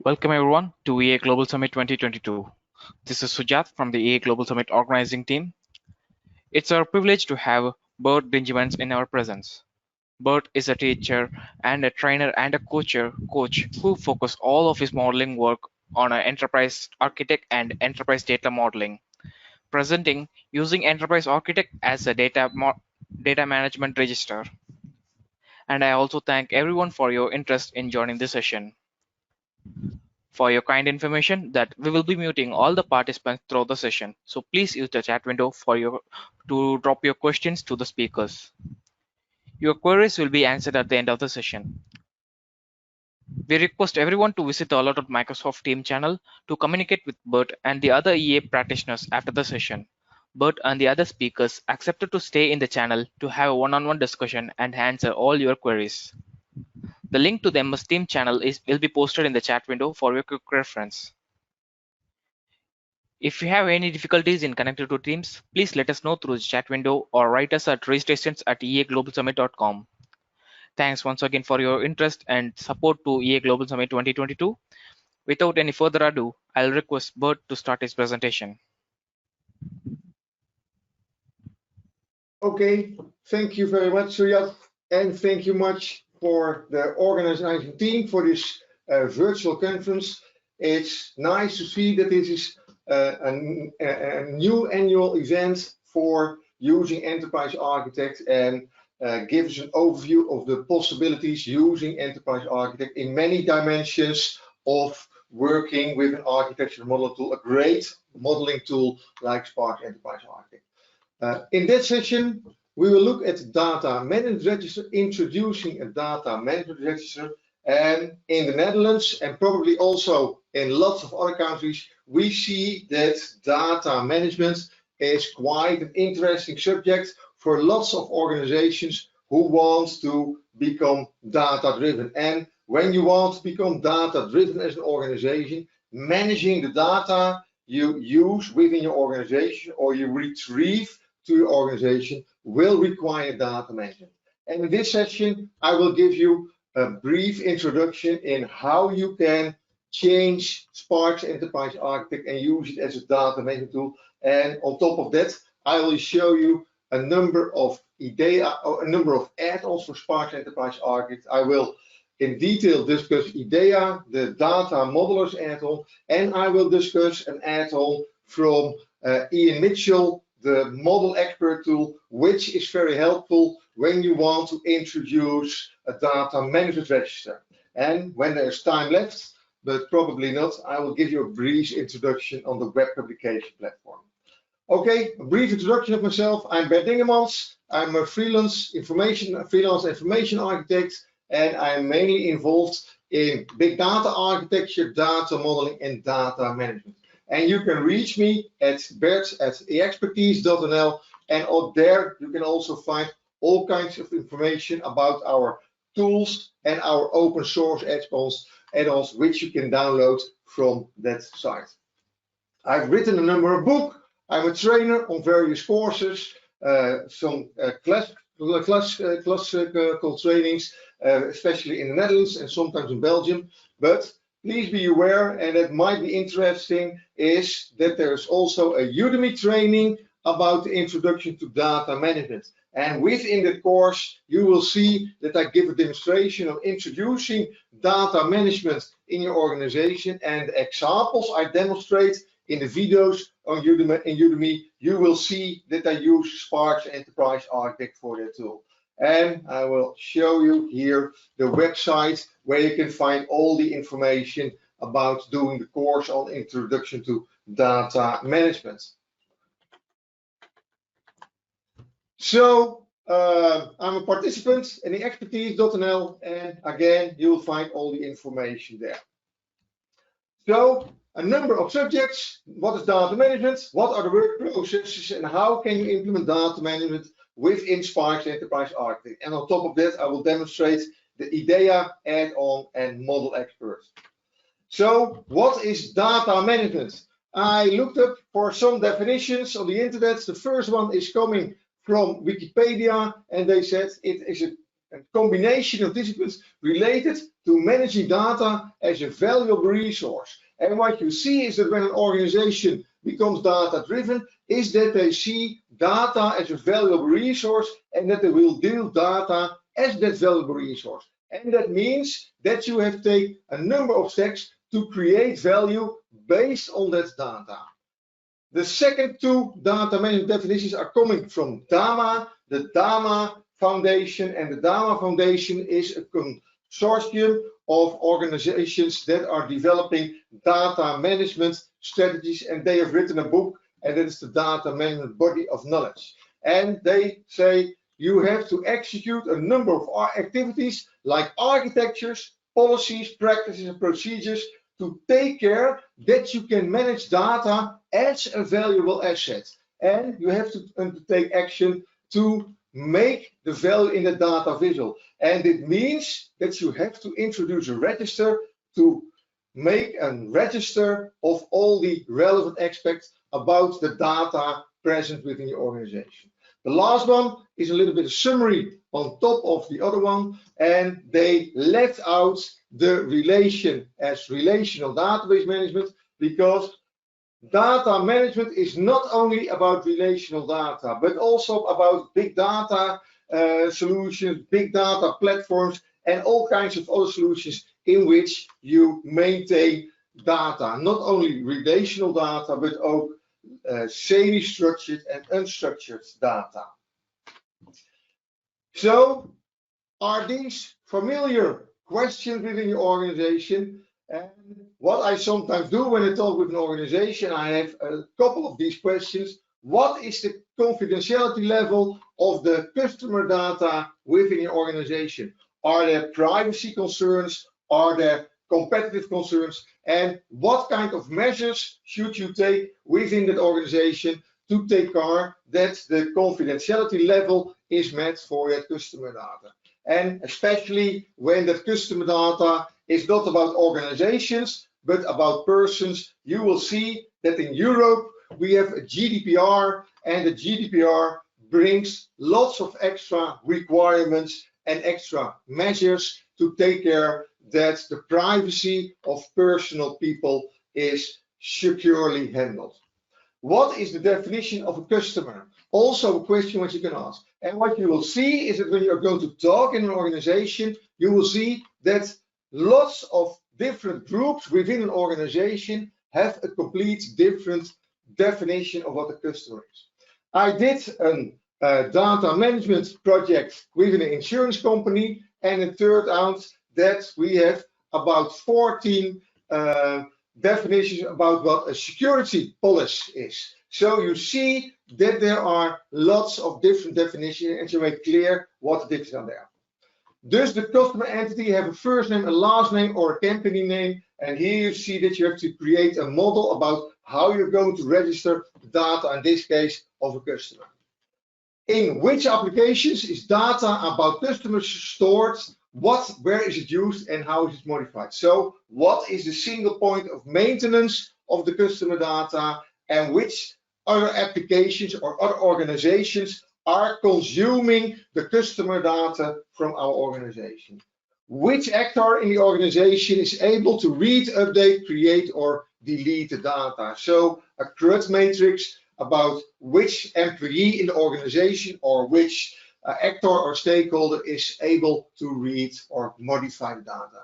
Welcome everyone to EA Global Summit 2022. This is Sujat from the EA Global Summit organizing team. It's our privilege to have Bert Benjamins in our presence. Bert is a teacher and a trainer and a coach who focus all of his modeling work on an enterprise architect and enterprise data modeling, presenting using enterprise architect as a data management register. And I also thank everyone for your interest in joining this session. For your kind information that we will be muting all the participants throughout the session. So please use the chat window to drop your questions to the speakers. Your queries will be answered at the end of the session. We request everyone to visit the Allotted Microsoft Team channel to communicate with Bert and the other EA practitioners after the session. Bert and the other speakers accepted to stay in the channel to have a one-on-one discussion and answer all your queries. The link to the MS Team channel will be posted in the chat window for your quick reference. If you have any difficulties in connecting to Teams, please let us know through the chat window or write us at registrations@eaglobalsummit.com. Thanks once again for your interest and support to EA Global Summit 2022. Without any further ado, I'll request Bert to start his presentation. Okay, thank you very much, Sujat, and thank you much for the organizing team for this virtual conference. It's nice to see that this is a new annual event for using Enterprise Architect and gives an overview of the possibilities using Enterprise Architect in many dimensions of working with an architecture model tool, a great modeling tool like Spark Enterprise Architect. In that session, we will look at data management register, introducing a data management register. And in the Netherlands, and probably also in lots of other countries, we see that data management is quite an interesting subject for lots of organizations who want to become data-driven. And when you want to become data-driven as an organization, managing the data you use within your organization or you retrieve to your organization will require data management. And in this session, I will give you a brief introduction in how you can change Spark's Enterprise Architect and use it as a data management tool. And on top of that, I will show you a number of add-ons for Spark's Enterprise Architect. I will in detail discuss IDEA, the Data Modelers add-on, and I will discuss an add-on from Ian Mitchell, the model expert tool, which is very helpful when you want to introduce a data management register. And when there's time left, but probably not, I will give you a brief introduction on the web publication platform. Okay, a brief introduction of myself. I'm Bert Dingemans. I'm a freelance information architect, and I'm mainly involved in big data architecture, data modeling, and data management. And you can reach me at bert@expertise.nl, and up there you can also find all kinds of information about our tools and our open source add-ons which you can download from that site. I've written a number of books. I'm a trainer on various courses, some classical trainings, especially in the Netherlands and sometimes in Belgium. But please be aware, and that might be interesting, is that there's also a Udemy training about the introduction to data management. And within the course, you will see that I give a demonstration of introducing data management in your organization, and the examples I demonstrate in the videos on Udemy, you will see that I use Spark's Enterprise Architect for that tool. And I will show you here the website where you can find all the information about doing the course on introduction to data management. So I'm a participant in the expertise.nl, and again, you will find all the information there. So a number of subjects. What is data management? What are the work processes, and how can you implement data management within Spark's Enterprise Architect? And on top of that, I will demonstrate the IDEA add-on and model expert. So what is data management? I looked up for some definitions on the internet. The first one is coming from Wikipedia, and they said it is a combination of disciplines related to managing data as a valuable resource. And what you see is that when an organization becomes data driven, is that they see data as a valuable resource and that they will deal data as that valuable resource. And that means that you have to take a number of steps to create value based on that data. The second two data management definitions are coming from DAMA, the DAMA Foundation, and the DAMA Foundation is a consortium of organizations that are developing data management strategies, and they have written a book, and that is the Data Management Body of Knowledge. And they say you have to execute a number of activities like architectures, policies, practices, and procedures to take care that you can manage data as a valuable asset. And you have to undertake action to make the value in the data visible. And it means that you have to introduce a register to make a register of all the relevant aspects about the data present within your organization. The last one is a little bit of summary on top of the other one, and they left out the relation as relational database management, because data management is not only about relational data, but also about big data solutions, big data platforms, and all kinds of other solutions in which you maintain data, not only relational data, but also semi-structured and unstructured data. So, are these familiar questions within your organization? And what I sometimes do when I talk with an organization, I have a couple of these questions. What is the confidentiality level of the customer data within your organization? Are there privacy concerns? Are there competitive concerns? And what kind of measures should you take within that organization to take care that the confidentiality level is met for that customer data? And especially when that customer data is not about organizations, but about persons, you will see that in Europe we have a GDPR, and the GDPR brings lots of extra requirements and extra measures to take care that the privacy of personal people is securely handled. What is the definition of a customer? Also a question which you can ask. And what you will see is that when you're going to talk in an organization, you will see that lots of different groups within an organization have a complete different definition of what a customer is. I did a data management project within an insurance company, and it turned out that we have about 14 definitions about what a security policy is. So you see that there are lots of different definitions, and to make clear what the differences are there. Does the customer entity have a first name, a last name, or a company name? And here you see that you have to create a model about how you're going to register the data, in this case, of a customer. In which applications is data about customers stored? Where is it used, and how is it modified? So what is the single point of maintenance of the customer data, and which other applications or other organizations are consuming the customer data from our organization? Which actor in the organization is able to read, update, create, or delete the data? So a CRUD matrix about which employee in the organization or which actor or stakeholder is able to read or modify the data.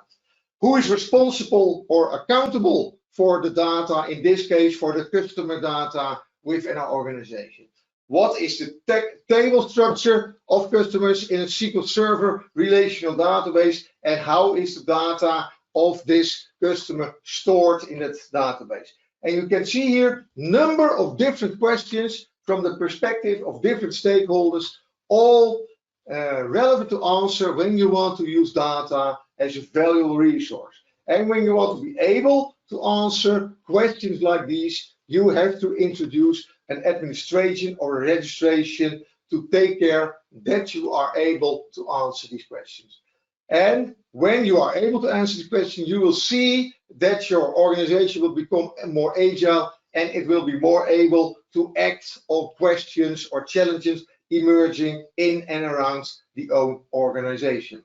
Who is responsible or accountable for the data, in this case for the customer data within our organization? What is the table structure of customers in a SQL Server relational database, and how is the data of this customer stored in that database? And you can see here number of different questions from the perspective of different stakeholders, all relevant to answer when you want to use data as a valuable resource. And when you want to be able to answer questions like these, you have to introduce an administration or a registration to take care that you are able to answer these questions. And when you are able to answer the question, you will see that your organization will become more agile, and it will be more able to act on questions or challenges emerging in and around the own organization.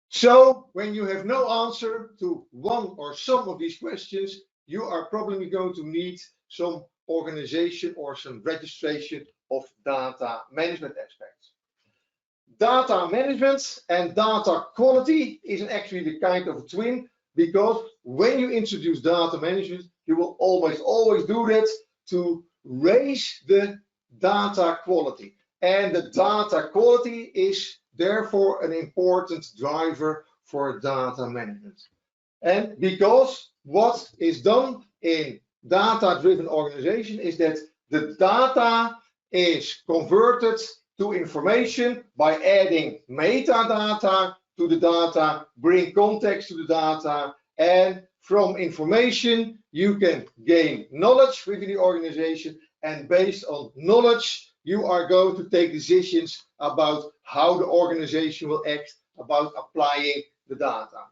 So when you have no answer to one or some of these questions, you are probably going to need some organization or some registration of data management aspects. Data management and data quality is actually the kind of a twin, because when you introduce data management, you will almost always do that to raise the data quality. And the data quality is therefore an important driver for data management. And because what is done in data-driven organization is that the data is converted to information by adding metadata to the data, bring context to the data, and from information you can gain knowledge within the organization, and based on knowledge you are going to take decisions about how the organization will act about applying the data.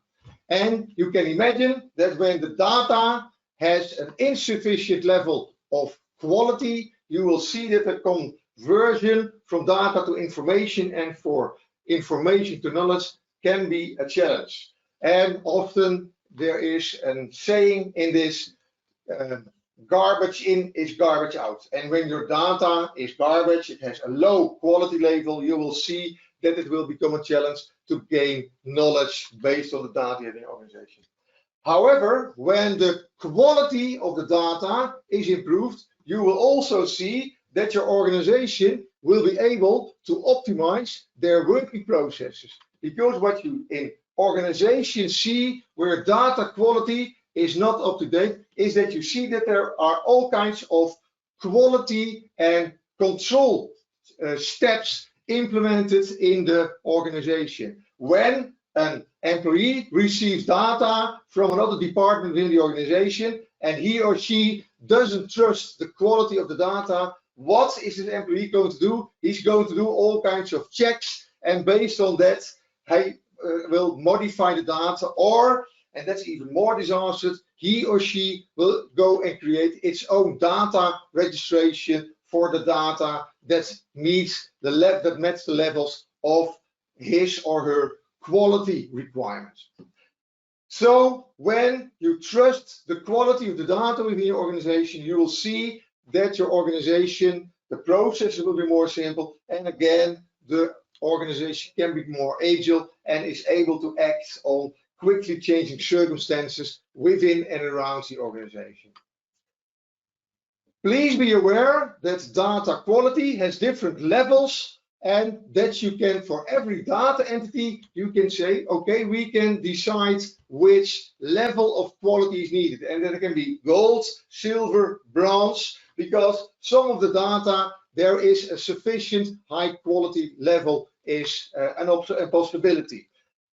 And you can imagine that when the data has an insufficient level of quality, you will see that the conversion from data to information and for information to knowledge can be a challenge. And often there is a saying in this, garbage in is garbage out. And when your data is garbage, it has a low quality level, you will see that it will become a challenge to gain knowledge based on the data in the organization. However, when the quality of the data is improved, you will also see that your organization will be able to optimize their working processes. Because what you in organizations see where data quality is not up to date is that you see that there are all kinds of quality and control steps implemented in the organization. When an employee receives data from another department within the organization and he or she doesn't trust the quality of the data, what is this employee going to do? He's going to do all kinds of checks, and based on that, he will modify the data, or, and that's even more disastrous, he or she will go and create its own data registration for the data that meets the levels of his or her quality requirements. So when you trust the quality of the data within your organization, you will see that your organization, the processes will be more simple, and again, the organization can be more agile and is able to act on quickly changing circumstances within and around the organization. Please be aware that data quality has different levels, and that you can, for every data entity, you can say, okay, we can decide which level of quality is needed. And that it can be gold, silver, bronze, because some of the data, there is a sufficient high quality level is a possibility.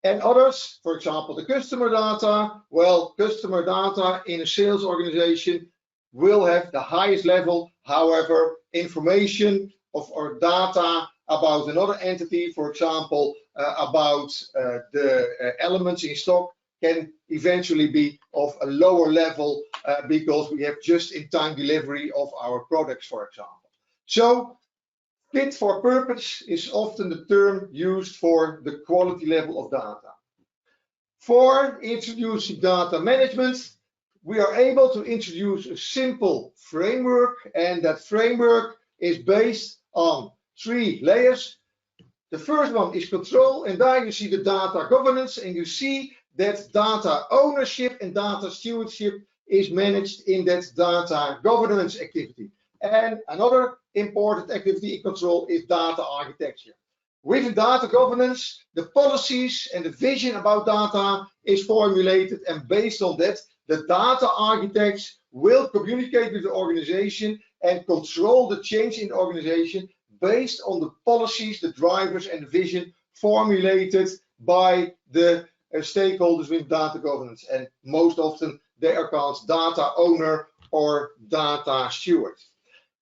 And others, for example, the customer data, well, customer data in a sales organization will have the highest level. However, information of our data about another entity, for example, about the elements in stock, can eventually be of a lower level because we have just-in-time delivery of our products, for example. So fit for purpose is often the term used for the quality level of data. For introducing data management, we are able to introduce a simple framework, and that framework is based on 3 layers. The first one is control, and there you see the data governance, and you see that data ownership and data stewardship is managed in that data governance activity. And another important activity in control is data architecture. Within data governance, the policies and the vision about data is formulated, and based on that, the data architects will communicate with the organization and control the change in the organization based on the policies, the drivers, and the vision formulated by the stakeholders with data governance. And most often they are called data owner or data steward.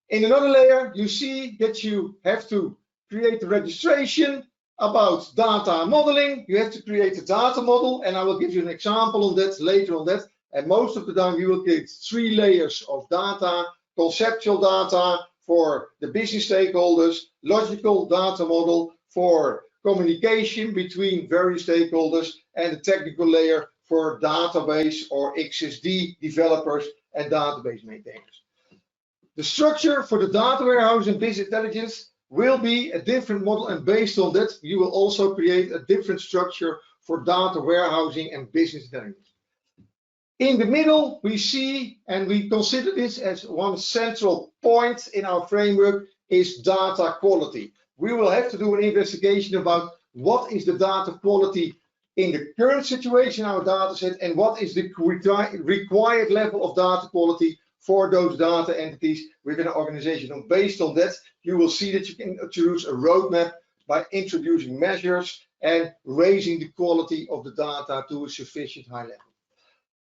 In another layer, you see that you have to create a registration about data modeling. You have to create a data model, and I will give you an example on that later on that. And most of the time, you will create 3 layers of data: conceptual data, for the business stakeholders, logical data model for communication between various stakeholders, and the technical layer for database or XSD developers and database maintainers. The structure for the data warehouse and business intelligence will be a different model, and based on that, you will also create a different structure for data warehousing and business intelligence. In the middle, we see, and we consider this as one central point in our framework, is data quality. We will have to do an investigation about what is the data quality in the current situation in our data set, and what is the required level of data quality for those data entities within an organization. And based on that, you will see that you can introduce a roadmap by introducing measures and raising the quality of the data to a sufficient high level.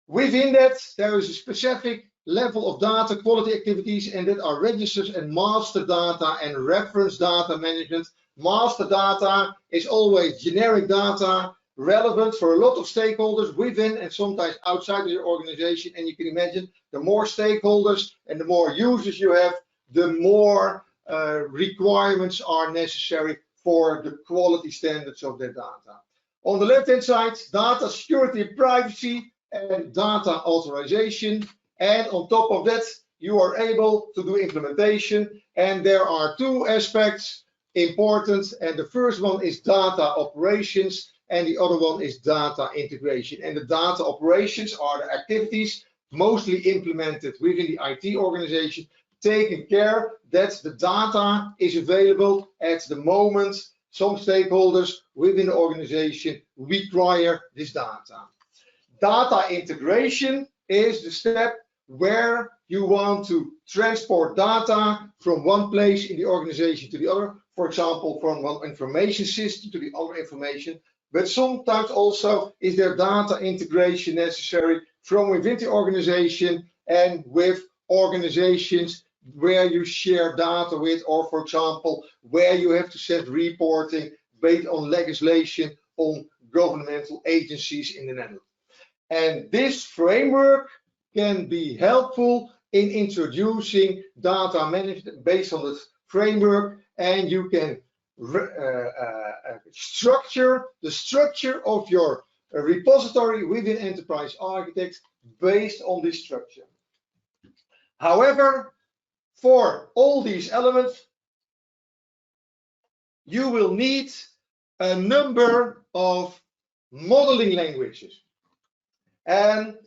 Within that, there is a specific level of data quality activities, and that are registers and master data and reference data management. Master data is always generic data, relevant for a lot of stakeholders within and sometimes outside of your organization. And you can imagine, the more stakeholders and the more users you have, the more requirements are necessary for the quality standards of their data. On the left-hand side, data security and privacy and data authorization. And on top of that, you are able to do implementation. And there are two aspects important. And the first one is data operations, and the other one is data integration. And the data operations are the activities mostly implemented within the IT organization, taking care that the data is available at the moment some stakeholders within the organization require this data. Data integration is the step where you want to transport data from one place in the organization to the other, for example, from one information system to the other information. But sometimes also is there data integration necessary from within the organization and with organizations where you share data with, or for example, where you have to set reporting based on legislation on governmental agencies in the Netherlands. And this framework can be helpful in introducing data management based on this framework, and you can structure the structure of your repository within Enterprise Architect based on this structure. However, for all these elements, you will need a number of modeling languages. And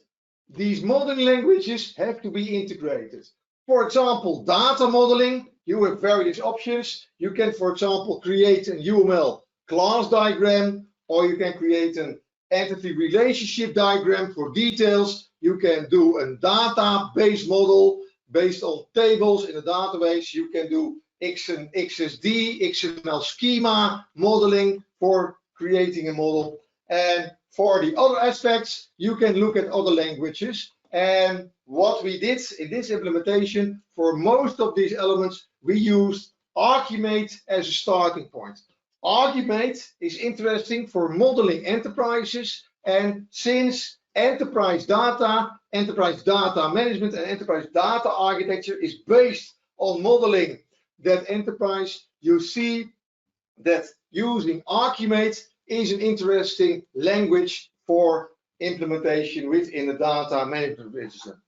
these modeling languages have to be integrated. For example, data modeling, you have various options. You can, for example, create a UML class diagram, or you can create an entity relationship diagram for details. You can do a database model based on tables in a database. You can do XSD, XML schema modeling for creating a model. And for the other aspects, you can look at other languages. And what we did in this implementation, for most of these elements, we used Archimate as a starting point. Archimate is interesting for modeling enterprises, and since enterprise data management, and enterprise data architecture is based on modeling that enterprise, you see that using Archimate is an interesting language for implementation within the data management system.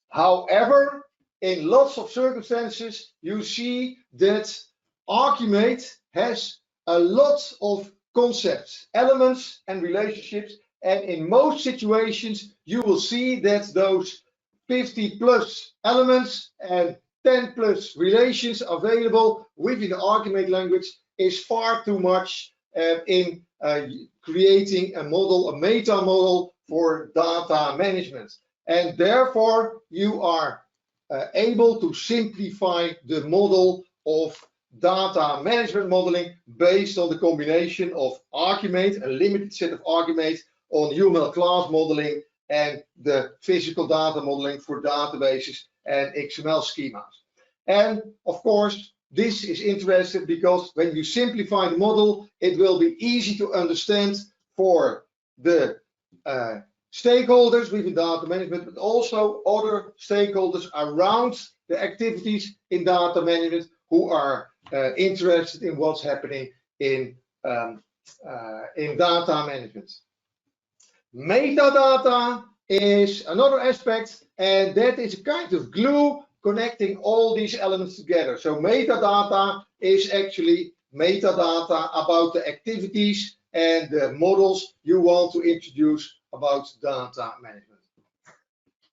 However, in lots of circumstances, you see that Archimate has a lot of concepts, elements, and relationships. And in most situations, you will see that those 50 plus elements and 10 plus relations available within the Archimate language is far too much in creating a model, a meta model for data management. And therefore, you are able to simplify the model of data management modeling based on the combination of Archimate, a limited set of Archimate on UML class modeling, and the physical data modeling for databases and XML schemas. And of course, this is interesting because when you simplify the model, it will be easy to understand for the stakeholders within data management, but also other stakeholders around the activities in data management who are interested in what's happening in data management. Metadata is another aspect, and that is a kind of glue connecting all these elements together. So metadata is actually metadata about the activities and the models you want to introduce about data management.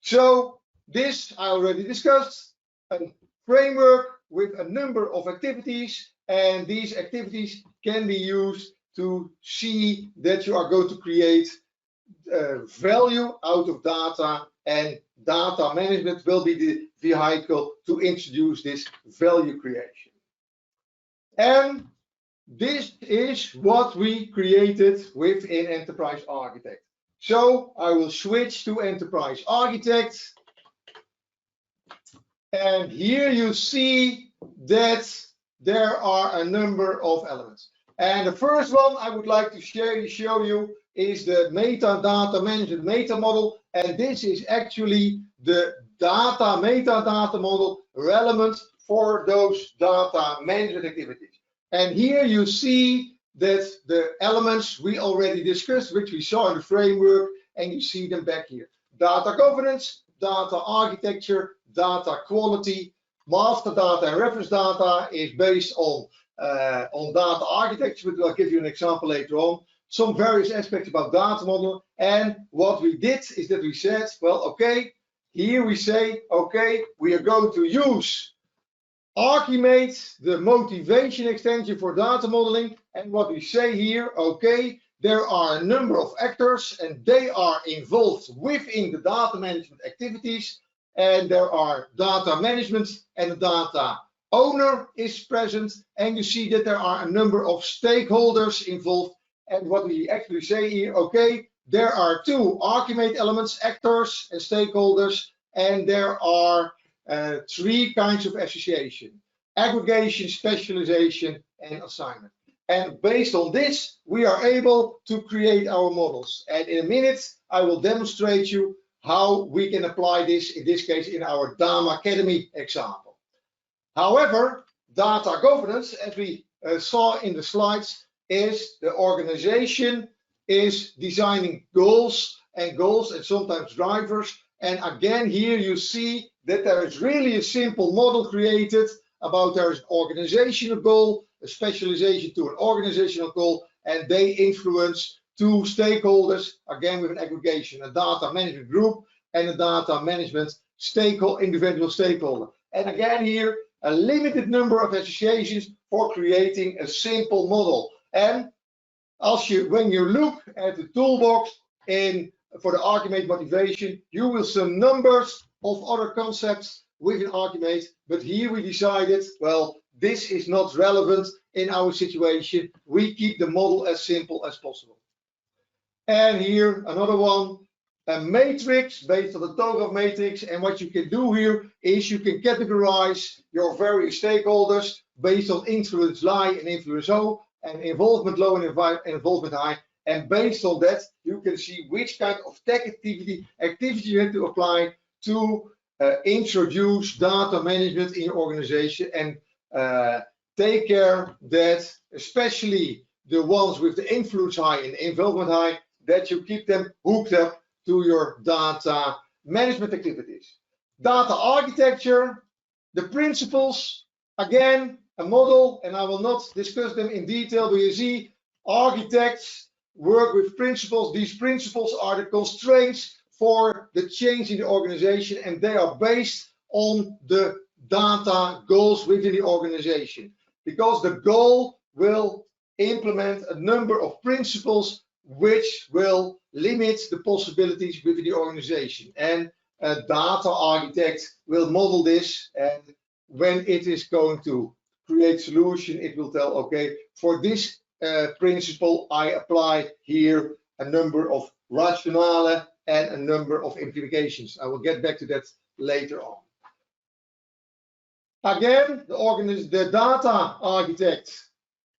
So this I already discussed, a framework with a number of activities, and these activities can be used to see that you are going to create value out of data, and data management will be the vehicle to introduce this value creation. And this is what we created within Enterprise Architect. So I will switch to Enterprise Architect. And here you see that there are a number of elements. And the first one I would like to show you is the metadata management meta model. And this is actually the metadata model relevant for those data management activities. And here you see that the elements we already discussed, which we saw in the framework, and you see them back here. Data governance, data architecture, data quality, master data and reference data is based on data architecture, but I'll give you an example later on. Some various aspects about data model, and what we did is that we said, well, okay, here we say, okay, we are going to use Archimate, the motivation extension for data modeling, and what we say here, okay, there are a number of actors and they are involved within the data management activities, and there are data management and the data owner is present, and you see that there are a number of stakeholders involved. And what we actually say here, okay, there are two Archimate elements, actors and stakeholders, and there are three kinds of association: aggregation, specialization, and assignment. And based on this, we are able to create our models. And in a minute, I will demonstrate you how we can apply this, in this case, in our DAMA Academy example. However, data governance, as we saw in the slides, is the organization is designing goals and sometimes drivers. And again, here you see that there is really a simple model created about there is an organizational goal, a specialization to an organizational goal, and they influence two stakeholders, again with an aggregation, a data management group and a data management individual stakeholder. And again here, a limited number of associations for creating a simple model. And when you look at the toolbox for the Archimate motivation, you will see numbers of other concepts within Archimate, but here we decided, well, this is not relevant in our situation. We keep the model as simple as possible. And here another one, a matrix based on the TOGAF matrix. And what you can do here is you can categorize your various stakeholders based on influence high and influence low, and involvement low and involvement high. And based on that, you can see which kind of tech activity you have to apply to introduce data management in your organization, and take care that especially the ones with the influence high and involvement high, that you keep them hooked up to your data management activities. Data architecture, the principles, again, a model, and I will not discuss them in detail, but you see architects work with principles. These principles are the constraints for the change in the organization, and they are based on the data goals within the organization, because the goal will implement a number of principles which will limit the possibilities within the organization. And a data architect will model this, and when it is going to create solution, it will tell, okay, for this principle, I apply here a number of rationale and a number of implications. I will get back to that later on. Again, the data architect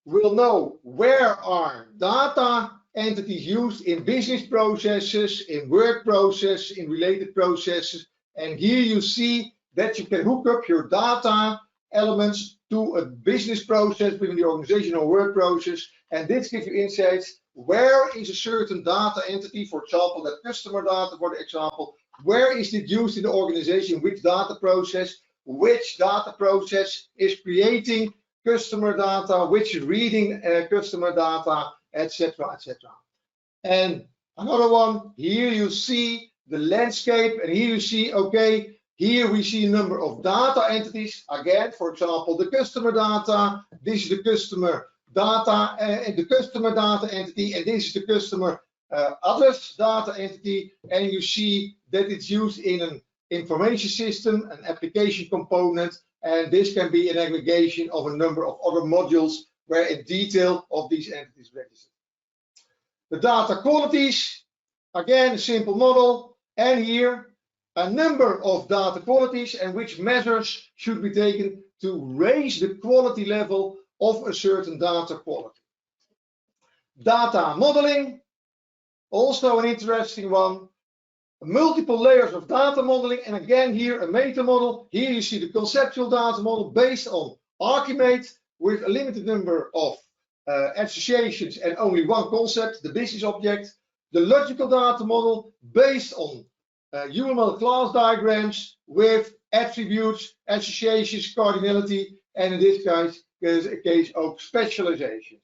will know where are data entities used in business processes, in work processes, in related processes. And here you see that you can hook up your data elements to a business process within the organization or work process, and this gives you insights. Where is a certain data entity, for example, that customer data, for the example, where is it used in the organization, which data process is creating customer data, which is reading customer data, etc., etc. And another one, here you see the landscape, and here you see, okay, here we see a number of data entities. Again, for example, the customer data, this is the customer data, and the customer data entity, and this is the customer address data entity, and you see that it's used in an information system, an application component, and this can be an aggregation of a number of other modules where in detail of these entities registered. The data qualities, again, a simple model, and here a number of data qualities and which measures should be taken to raise the quality level of a certain data quality. Data modeling, also an interesting one. Multiple layers of data modeling, and again here a meta model. Here you see the conceptual data model based on Archimate with a limited number of associations and only one concept, the business object. The logical data model based on UML class diagrams with attributes, associations, cardinality, and in this case of specializations.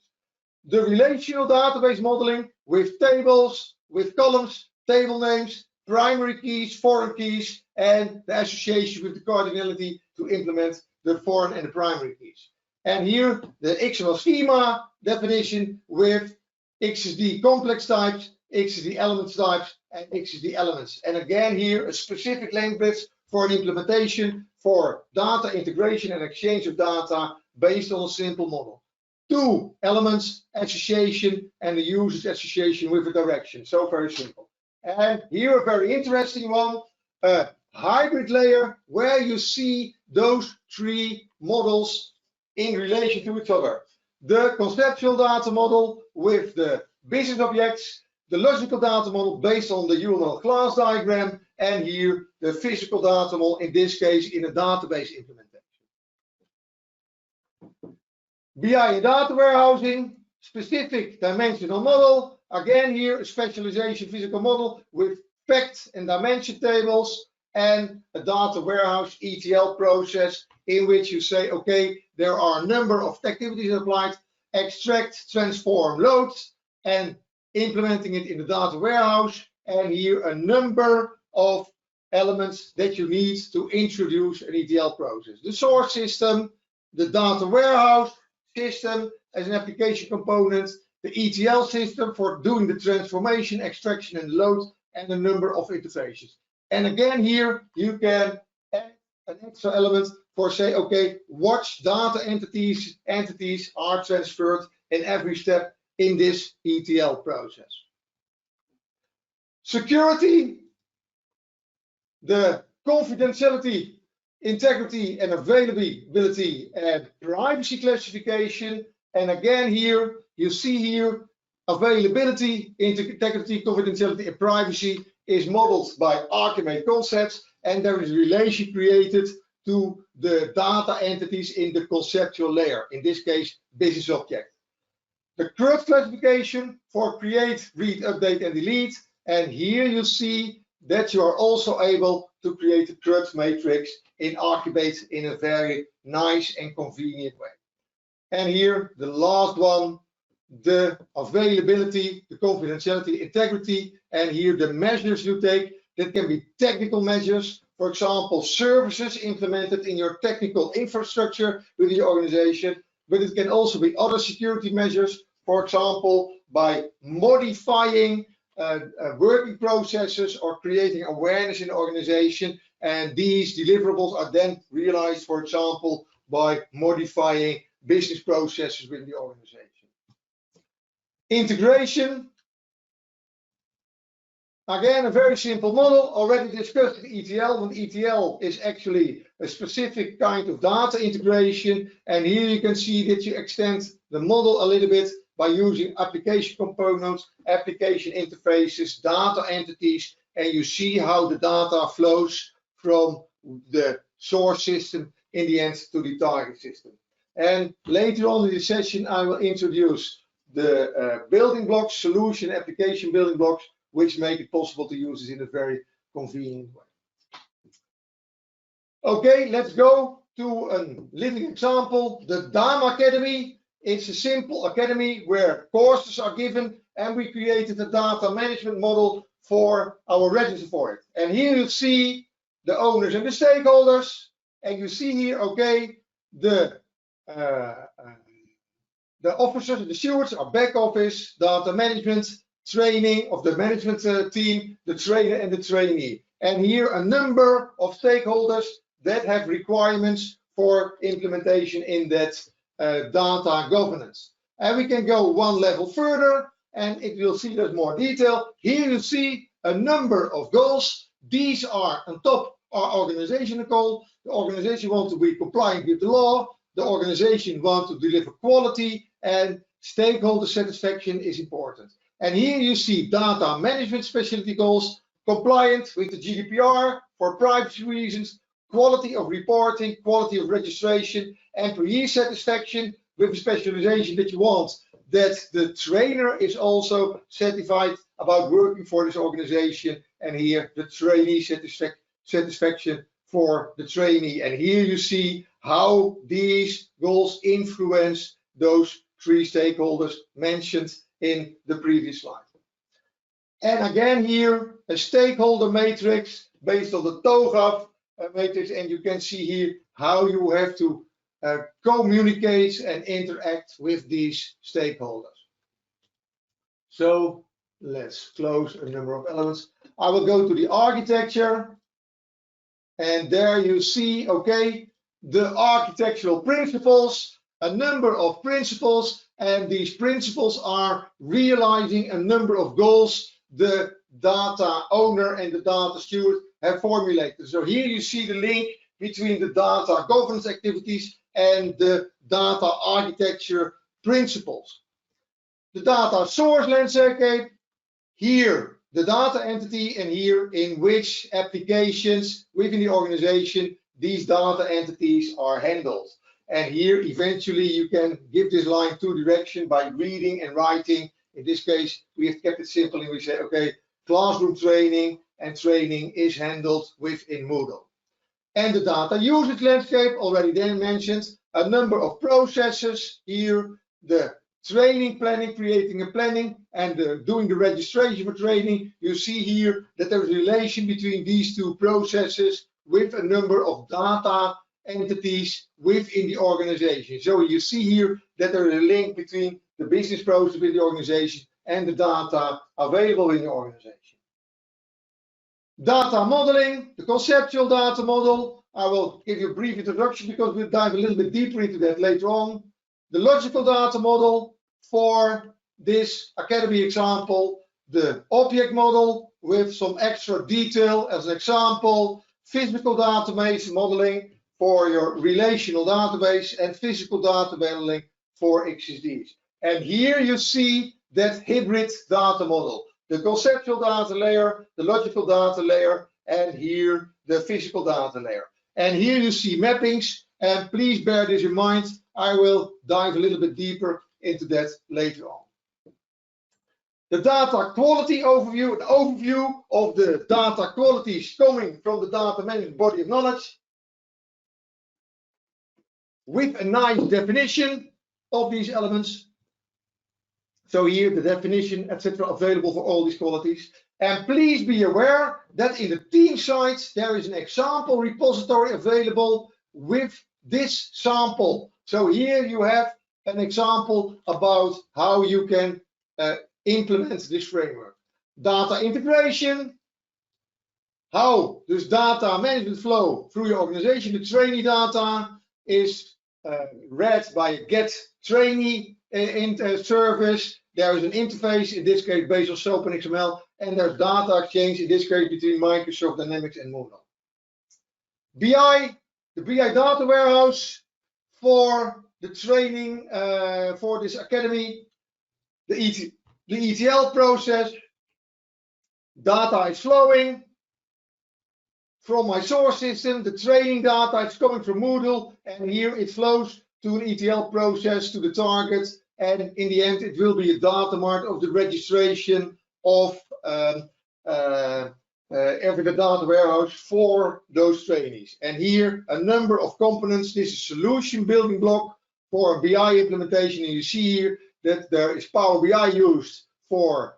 The relational database modeling with tables, with columns, table names, primary keys, foreign keys, and the association with the cardinality to implement the foreign and the primary keys. And here the XML schema definition with XSD complex types, XSD elements types, and XSD elements. And again here a specific language for an implementation for data integration and exchange of data based on a simple model. 2 elements association and the usage association with a direction. So very simple. And here a very interesting one, a hybrid layer where you see those 3 models in relation to each other. The conceptual data model with the business objects, the logical data model based on the UML class diagram, and here the physical data model, in this case in a database implementation. BI and data warehousing, specific dimensional model. Again here a specialization physical model with fact and dimension tables, and a data warehouse ETL process in which you say, okay, there are a number of activities applied, extract, transform, load, and implementing it in the data warehouse, and here a number of elements that you need to introduce an ETL process. The source system, the data warehouse system as an application component, the ETL system for doing the transformation, extraction, and load, and a number of interfaces. And again here you can add an extra element for say, okay, which data entities are transferred in every step in this ETL process. Security, the confidentiality, integrity and availability and privacy classification. And again here, you see here, availability, integrity, confidentiality and privacy is modeled by Archimate concepts, and there is a relation created to the data entities in the conceptual layer, in this case, business object. The CRUD classification for create, read, update, and delete. And here you see that you are also able to create a CRUD matrix in Archimate in a very nice and convenient way. And here, the last one, the availability, the confidentiality, integrity, and here the measures you take. That can be technical measures, for example, services implemented in your technical infrastructure within your organization, but it can also be other security measures, for example, by modifying working processes or creating awareness in the organization, and these deliverables are then realized, for example, by modifying business processes within the organization. Integration, again, a very simple model, already discussed in ETL, when ETL is actually a specific kind of data integration, and here you can see that you extend the model a little bit by using application components, application interfaces, data entities, and you see how the data flows from the source system in the end to the target system. And later on in the session, I will introduce the building blocks, solution application building blocks, which make it possible to use this in a very convenient way. Okay, let's go to a living example, the Dharma Academy. It's a simple academy where courses are given, and we created a data management model for our register for it. And here you see the owners and the stakeholders, and you see here, okay, the officers and the stewards are back office, data management, training of the management team, the trainer and the trainee. And here a number of stakeholders that have requirements for implementation in that data governance. And we can go one level further, and it will see there's more detail. Here you see a number of goals. These are on top our organizational goal. The organization wants to be compliant with the law. The organization wants to deliver quality, and stakeholder satisfaction is important. And here you see data management specialty goals, compliant with the GDPR for privacy reasons, quality of reporting, quality of registration, employee satisfaction with a specialization that you want that the trainer is also certified about working for this organization, and here the trainee satisfaction for the trainee. And here you see how these goals influence those three stakeholders mentioned in the previous slide. And again here, a stakeholder matrix based on the TOGAF matrix, and you can see here how you have to communicate and interact with these stakeholders. So let's close a number of elements. I will go to the architecture, and there you see, okay, the architectural principles, a number of principles, and these principles are realizing a number of goals the data owner and the data steward have formulated. So here you see the link between the data governance activities and the data architecture principles. The data source landscape, here the data entity, and here in which applications within the organization these data entities are handled. And here eventually you can give this line two direction by reading and writing. In this case, we have kept it simple and we say, okay, classroom training and training is handled within Moodle. And the data usage landscape, already then mentioned, a number of processes here, the training planning, creating a planning, and doing the registration for training. You see here that there is a relation between these two processes with a number of data entities within the organization. So you see here that there is a link between the business process with the organization and the data available in the organization. Data modeling, the conceptual data model. I will give you a brief introduction because we'll dive a little bit deeper into that later on. The logical data model for this academy example, the object model with some extra detail as an example, physical database modeling for your relational database, and physical data modeling for XSDs. And here you see that hybrid data model, the conceptual data layer, the logical data layer, and here the physical data layer. And here you see mappings, and please bear this in mind. I will dive a little bit deeper into that later on. The data quality overview, an overview of the data qualities coming from the data management body of knowledge, with a nice definition of these elements. So here the definition, etc., available for all these qualities. And please be aware that in the team site there is an example repository available with this sample. So here you have an example about how you can implement this framework. Data integration, how does data management flow through your organization? The trainee data is read by a get trainee service. There is an interface, in this case based on SOAP and XML, and there's data exchange, in this case between Microsoft Dynamics and Moodle. BI, the BI data warehouse for the training for this academy, the ETL process, data is flowing, from my source system. The training data is coming from Moodle, and here it flows to an ETL process to the target, and in the end it will be a data mart of the registration of every data warehouse for those trainees. And here a number of components. This is solution building block for a BI implementation, and you see here that there is Power BI used for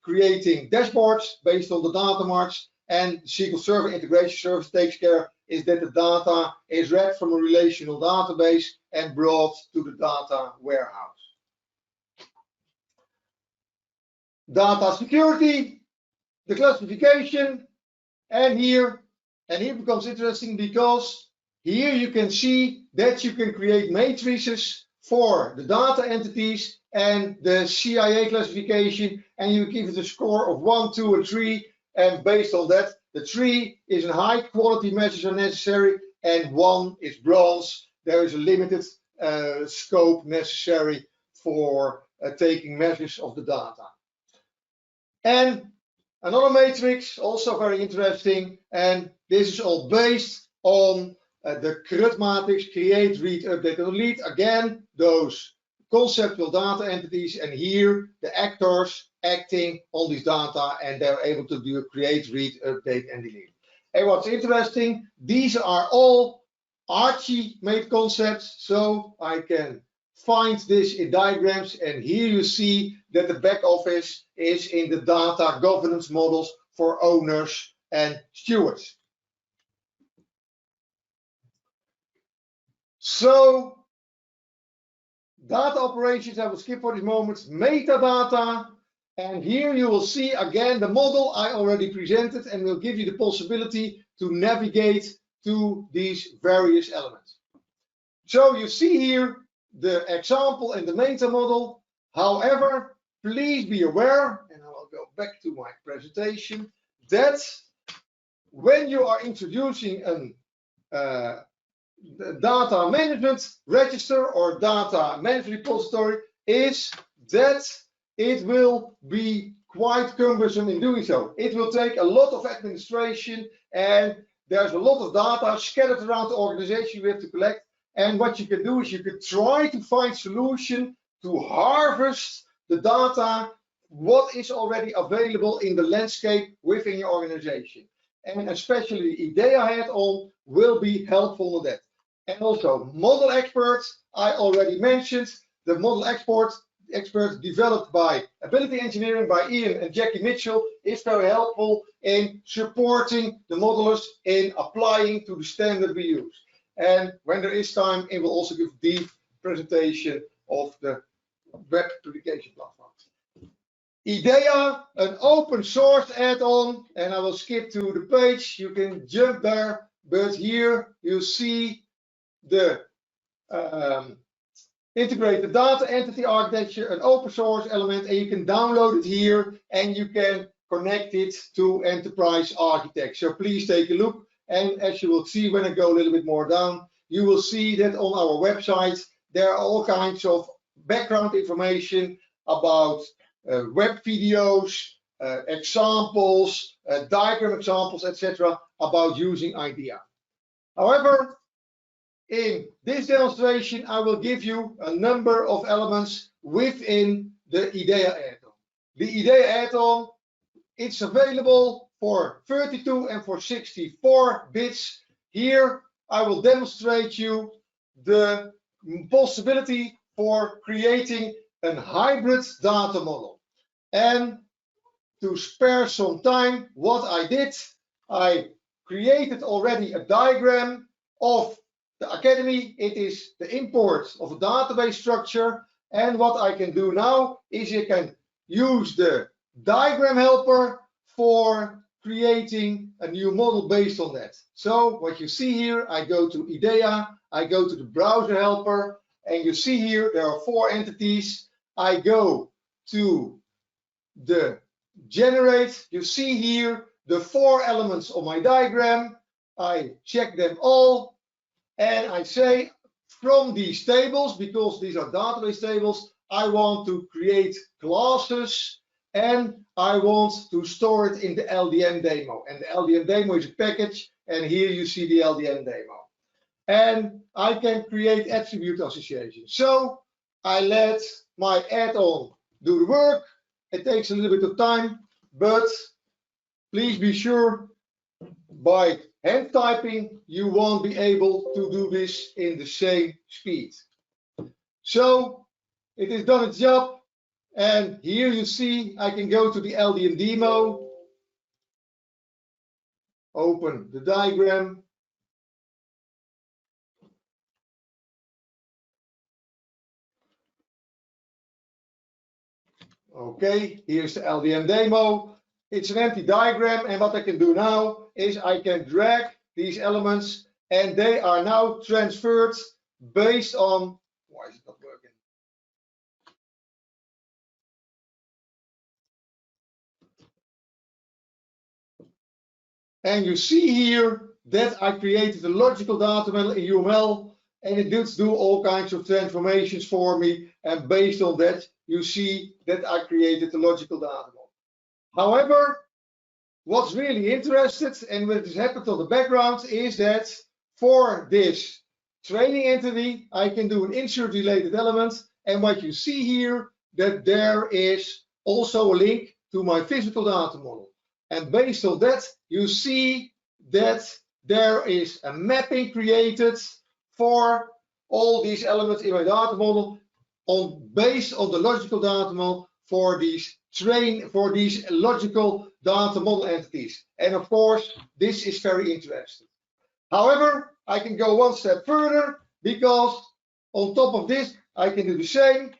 creating dashboards based on the data marts, and SQL Server Integration Service takes care is that the data is read from a relational database and brought to the data warehouse. Data security, the classification, and here becomes interesting because here you can see that you can create matrices for the data entities and the CIA classification, and you give it a score of 1, 2, or 3, and based on that, the 3 is a high quality measures are necessary, and 1 is bronze. There is a limited scope necessary for taking measures of the data. And another matrix, also very interesting, and this is all based on the CRUD matrix, create, read, update, and delete. Again, those conceptual data entities, and here the actors acting on this data, and they're able to do create, read, update, and delete. And what's interesting, these are all Archie-made concepts, so I can find this in diagrams, and here you see that the back office is in the data governance models for owners and stewards. So data operations, I will skip for this moment, metadata, and here you will see again the model I already presented, and will give you the possibility to navigate to these various elements. So you see here the example and the meta model. However, please be aware, and I will go back to my presentation, that when you are introducing a data management register or data management repository, is that it will be quite cumbersome in doing so. It will take a lot of administration, and there's a lot of data scattered around the organization we have to collect. And what you can do is you can try to find solution to harvest the data, what is already available in the landscape within your organization. And especially the IDEA add-on will be helpful on that. And also model experts, I already mentioned, the model experts developed by Ability Engineering by Ian and Jackie Mitchell is very helpful in supporting the modelers in applying to the standard we use. And when there is time, it will also give a deep presentation of the web publication platform. IDEA, an open source add-on, and I will skip to the page. You can jump there, but here you see the integrated data entity architecture, an open source element, and you can download it here and you can connect it to enterprise architect. So please take a look. And as you will see when I go a little bit more down, you will see that on our website there are all kinds of background information about web videos, examples, diagram examples, etc. about using IDEA. However, in this demonstration, I will give you a number of elements within the IDEA add-on. The IDEA add-on, it's available for 32 and for 64 bits. Here I will demonstrate you the possibility for creating a hybrid data model. And to spare some time, what I did, I created already a diagram of the Academy. It is the import of a database structure. And what I can do now is I can use the diagram helper for creating a new model based on that. So what you see here, I go to IDEA, I go to the browser helper, and you see here there are 4 entities. I go to the generate. You see here the 4 elements of my diagram. I check them all, and I say from these tables, because these are database tables, I want to create classes and I want to store it in the LDN demo. And the LDN demo is a package, and here you see the LDN demo. And I can create attribute association. So I let my add-on do the work. It takes a little bit of time, but please be sure by hand typing you won't be able to do this in the same speed. So it has done its job, and here you see I can go to the LDN demo, open the diagram, okay, here's the LDN demo. It's an empty diagram, and what I can do now is I can drag these elements, and they are now transferred based on, why is it not working? And you see here that I created a logical data model in UML, and it does do all kinds of transformations for me. And based on that, you see that I created a logical data model. However, what's really interesting and what has happened on the background is that for this training entity, I can do an insert related element. And what you see here, that there is also a link to my physical data model. And based on that, you see that there is a mapping created for all these elements in my data model based on the logical data model for these logical data model entities. And of course, this is very interesting. However, I can go one step further because on top of this, I can do the same.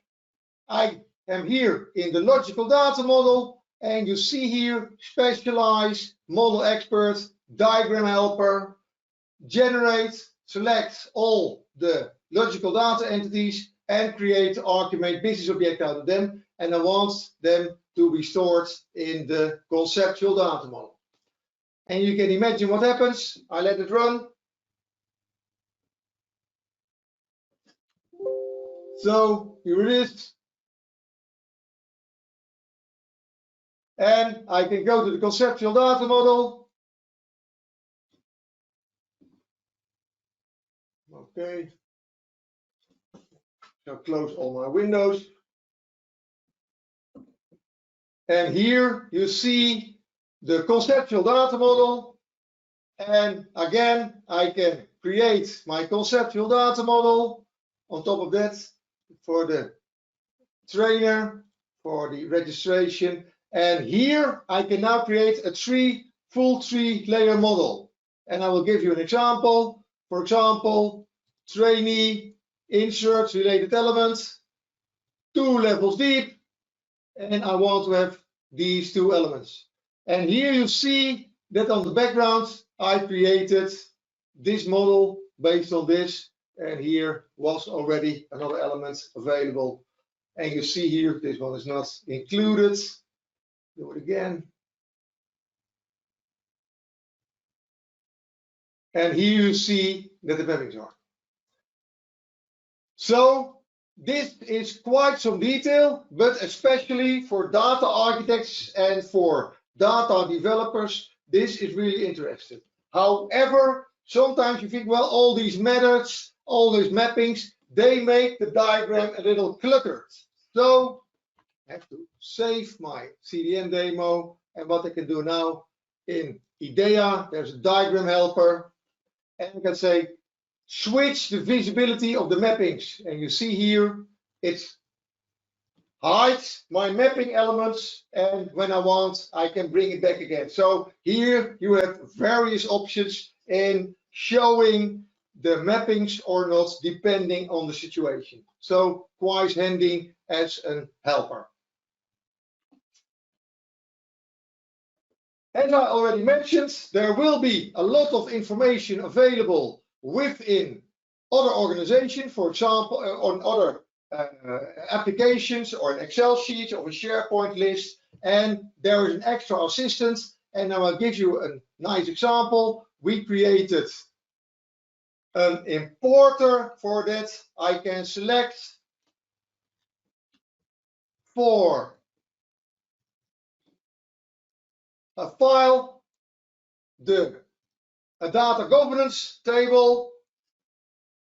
I am here in the logical data model, and you see here specialize, model expert, diagram helper, generate, select all the logical data entities, and create the argument business object out of them. And I want them to be stored in the conceptual data model. And you can imagine what happens. I let it run. So here it is. And I can go to the conceptual data model. Okay. So close all my windows. And here you see the conceptual data model. And again, I can create my conceptual data model. On top of that, for the trainer, for the registration. And here I can now create a full three layer model. And I will give you an example. For example, trainee, inserts, related elements, 2 levels deep. And I want to have these 2 elements. And here you see that on the background, I created this model based on this. And here was already another element available. And you see here, this one is not included. Do it again. And here you see that the mappings are. So this is quite some detail, but especially for data architects and for data developers, this is really interesting. However, sometimes you think, well, all these methods, all these mappings, they make the diagram a little cluttered. So I have to save my CDN demo, and what I can do now in IDEA, there's a diagram helper, and I can say switch the visibility of the mappings, and you see here it hides my mapping elements, and when I want I can bring it back again. So here you have various options in showing the mappings or not depending on the situation. So quite handy as a helper. As I already mentioned, there will be a lot of information available within other organizations, for example, on other applications or an Excel sheet or a SharePoint list, and there is an extra assistant. And now I'll give you a nice example. We created an importer for that. I can select for a file, a data governance table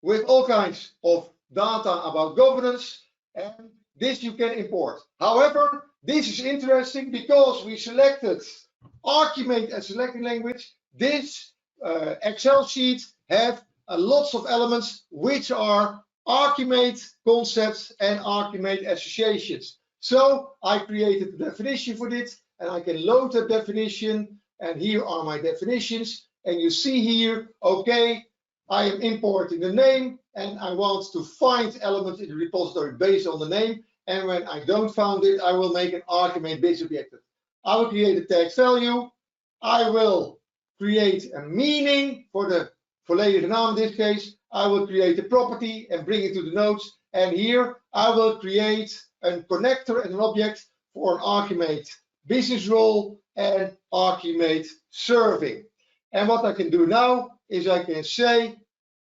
with all kinds of data about governance, and this you can import. However, this is interesting because we selected Archimate as selecting language. This Excel sheet have lots of elements which are Archimate concepts and Archimate associations. So I created a definition for it, and I can load that definition, and here are my definitions. And you see here, okay, I am importing the name, and I want to find elements in the repository based on the name. And when I don't find it, I will make an Archimate base objective. I will create a text value. I will create a meaning for the volledige naam in this case. I will create a property and bring it to the nodes. And here I will create a connector and an object for an Archimate business role and Archimate serving. And what I can do now is I can say,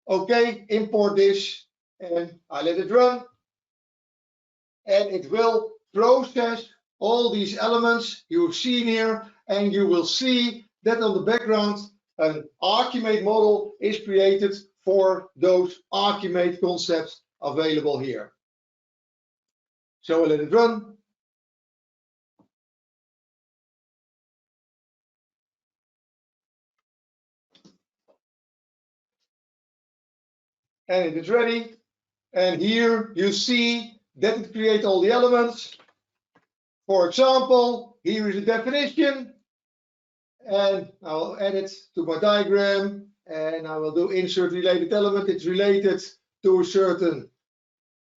okay, import this, and I let it run. And it will process all these elements you've seen here, and you will see that on the background an Archimate model is created for those Archimate concepts available here. So I let it run. And it is ready. And here you see that it creates all the elements. For example, here is a definition, and I will add it to my diagram, and I will do insert related element. It's related to a certain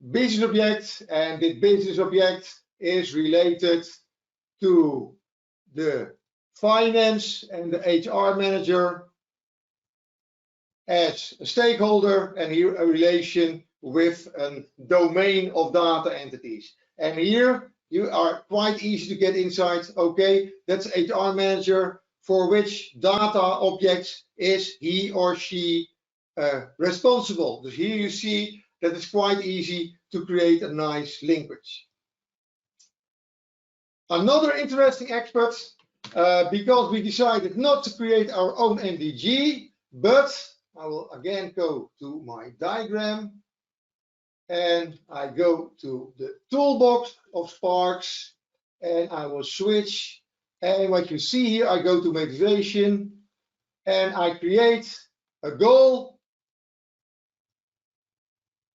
business object, and this business object is related to the finance and the HR manager as a stakeholder, and here a relation with a domain of data entities. And here you are quite easy to get inside. Okay, that's HR manager. For which data objects is he or she responsible? So here you see that it's quite easy to create a nice linkage. Another interesting aspect, because we decided not to create our own MDG, but I will again go to my diagram, and I go to the toolbox of Sparks, and I will switch. And what you see here, I go to motivation, and I create a goal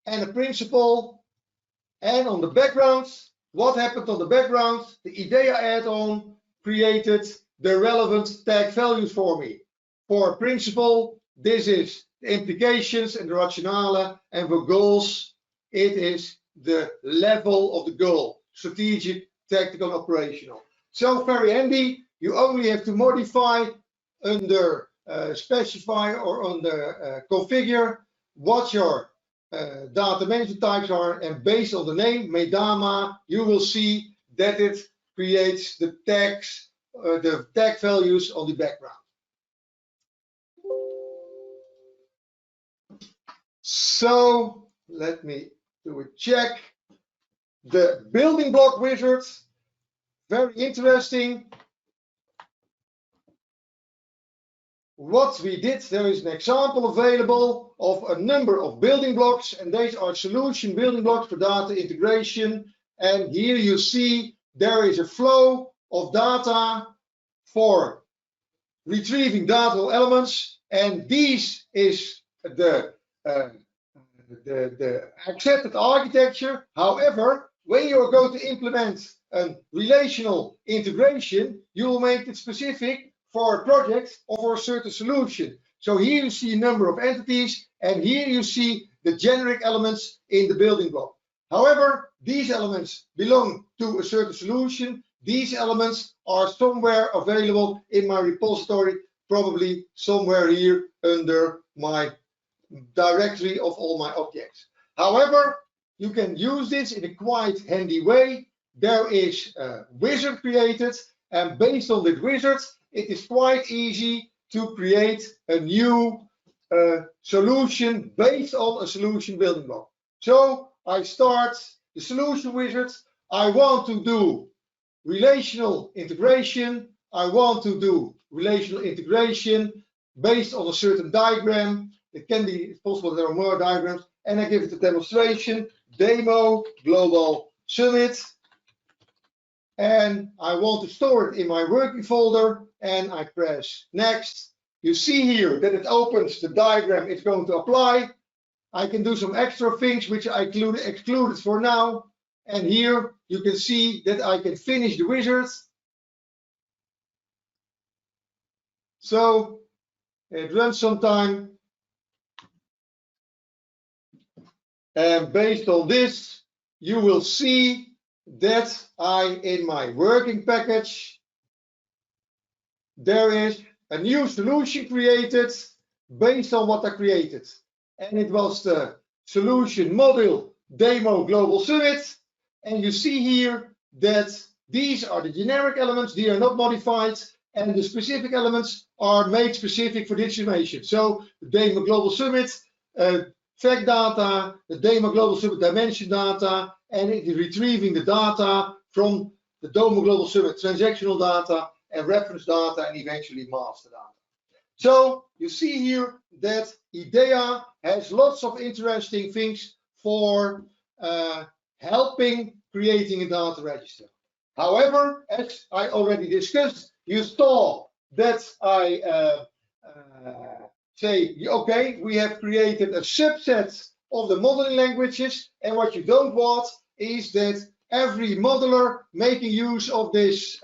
and a principle. And on the background, what happened on the background? The IDEA add-on created the relevant tag values for me. For a principle, this is the implications and the rationale, and for goals, it is the level of the goal, strategic, tactical, and operational. So very handy. You only have to modify under specify or under configure what your data management types are, and based on the name Medama, you will see that it creates the tags, the tag values on the background. So let me do a check. The building block wizard, very interesting. What we did, there is an example available of a number of building blocks, and these are solution building blocks for data integration. And here you see there is a flow of data for retrieving data elements, and this is the accepted architecture. However, when you are going to implement a relational integration, you will make it specific for a project or for a certain solution. So here you see a number of entities, and here you see the generic elements in the building block. However, these elements belong to a certain solution. These elements are somewhere available in my repository, probably somewhere here under my directory of all my objects. However, you can use this in a quite handy way. There is a wizard created, and based on that wizard, it is quite easy to create a new solution based on a solution building block. So I start the solution wizard. I want to do relational integration. I want to do relational integration based on a certain diagram. It can be possible there are more diagrams, and I give it a demonstration, demo global summit, and I want to store it in my working folder, and I press next. You see here that it opens the diagram it's going to apply. I can do some extra things which I excluded for now, and here you can see that I can finish the wizard. So it runs some time, and based on this you will see that in my working package there is a new solution created based on what I created, and it was the solution model demo global summit. And you see here that these are the generic elements, they are not modified, and the specific elements are made specific for this information. So the demo global summit fact data, the demo global summit dimension data, and it is retrieving the data from the demo global summit transactional data and reference data, and eventually master data. So you see here that IDEA has lots of interesting things for helping creating a data register. However, as I already discussed, you saw that I say, okay, we have created a subset of the modeling languages, and what you don't want is that every modeler making use of this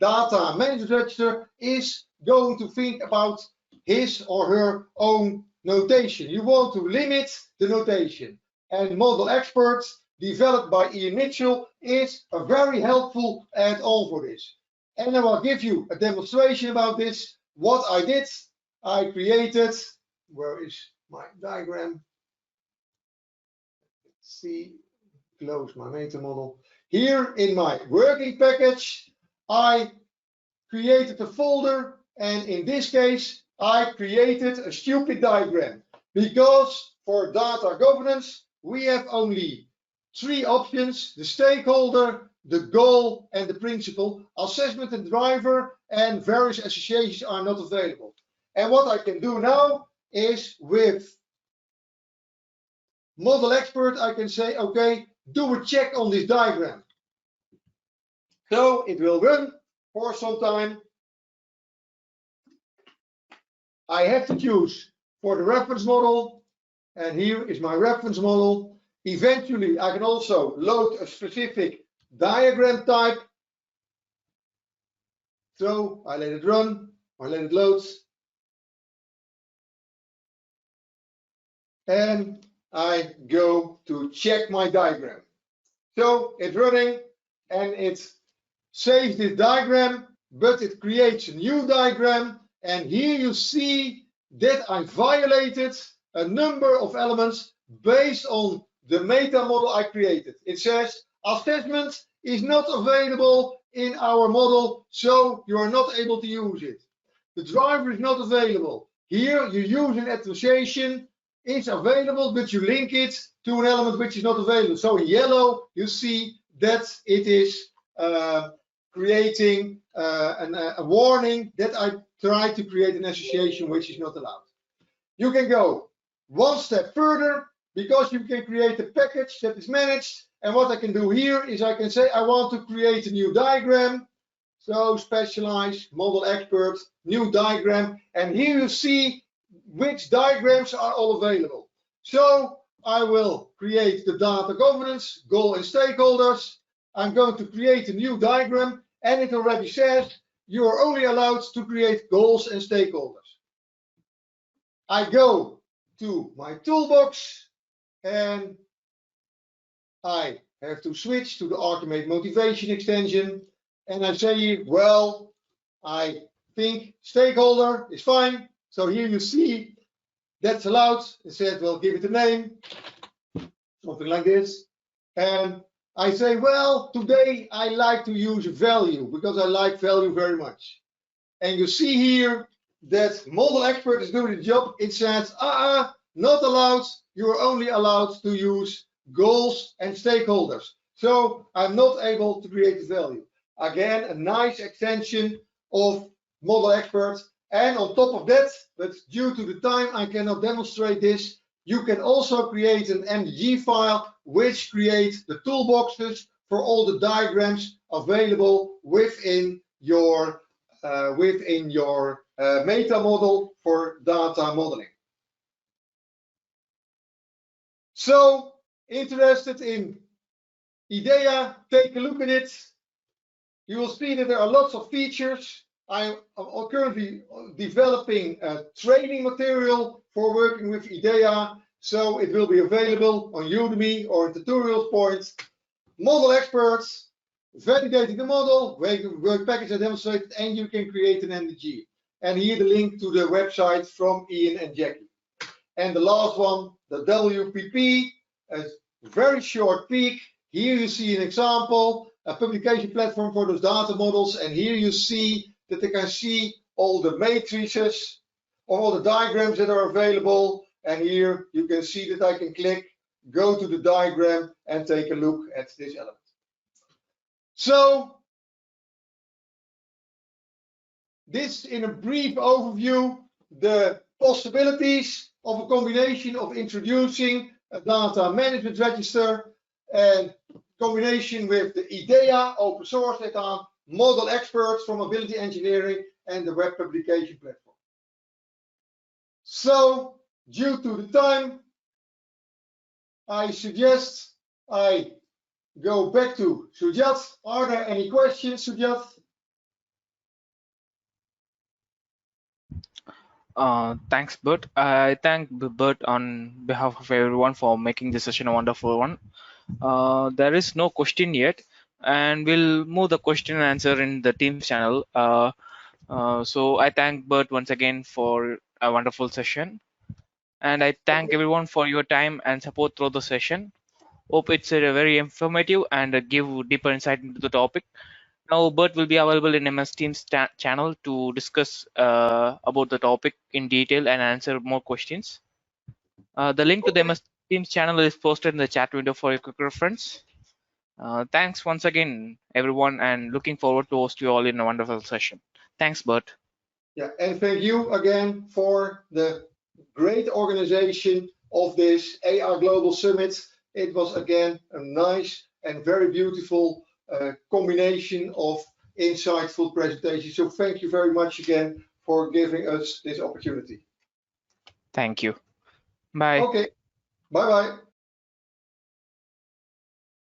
data management register is going to think about his or her own notation. You want to limit the notation, and Model Expert developed by Ian Mitchell is a very helpful add-on for this. And I will give you a demonstration about this. What I did, I created, where is my diagram? Let's see, close my meta model. Here in my working package, I created a folder, and in this case, I created a stupid diagram, because for data governance, we have only 3 options: the stakeholder, the goal, and the principle. Assessment and driver and various associations are not available. And what I can do now is, with Model Expert, I can say, okay, do a check on this diagram. So it will run for some time. I have to choose for the reference model, and here is my reference model. Eventually, I can also load a specific diagram type. So I let it run, or let it load, and I go to check my diagram. So it's running, and it saves this diagram, but it creates a new diagram, and here you see that I violated a number of elements based on the meta model I created. It says assessment is not available in our model, so you are not able to use it. The driver is not available. Here you use an association, it's available, but you link it to an element which is not available. So in yellow, you see that it is creating a warning that I tried to create an association which is not allowed. You can go one step further, because you can create a package that is managed. And what I can do here is I can say I want to create a new diagram. So specialize, Model Expert, new diagram. And here you see which diagrams are all available. So I will create the data governance, goal and stakeholders. I'm going to create a new diagram, and it already says you are only allowed to create goals and stakeholders. I go to my toolbox, and I have to switch to the Automate Motivation extension, and I say, well, I think stakeholder is fine. So here you see that's allowed. It said, well, give it a name, something like this. And I say, well, today I like to use a value, because I like value very much. And you see here that Model Expert is doing the job. It says, not allowed. You are only allowed to use goals and stakeholders. So I'm not able to create the value. Again, a nice extension of Model Expert. And on top of that, but due to the time I cannot demonstrate this, you can also create an MDG file which creates the toolboxes for all the diagrams available within your meta model for data modeling. So, interested in IDEA, take a look at it. You will see that there are lots of features. I'm currently developing a training material for working with IDEA, so it will be available on Udemy or in tutorials points. Model experts, validating the model, work package I demonstrated, and you can create an MDG. And here the link to the website from Ian and Jackie. And the last one, the WPP, a very short peek. Here you see an example, a publication platform for those data models. And here you see that they can see all the matrices, all the diagrams that are available. And here you can see that I can click, go to the diagram and take a look at this element. So this in a brief overview, the possibilities of a combination of introducing a data management register and combination with the IDEA open source data, model experts from mobility engineering and the web publication platform. So due to the time, I suggest I go back to Sujat. Are there any questions, Sujat? Thanks, Bert. I thank Bert on behalf of everyone for making this session a wonderful one. There is no question yet, and we'll move the question and answer in the Teams channel. So I thank Bert once again for a wonderful session, and I thank everyone for your time and support through the session. Hope it's a very informative and give deeper insight into the topic. Now, Bert will be available in MS Teams channel to discuss about the topic in detail and answer more questions. The link to the MS Teams channel is posted in the chat window for your quick reference. Thanks once again, everyone, and looking forward to host you all in a wonderful session. Thanks, Bert. Yeah, and thank you again for the great organization of this AR Global Summit. It was again a nice and very beautiful combination of insightful presentations. So thank you very much again for giving us this opportunity. Thank you. Bye. Okay, bye-bye.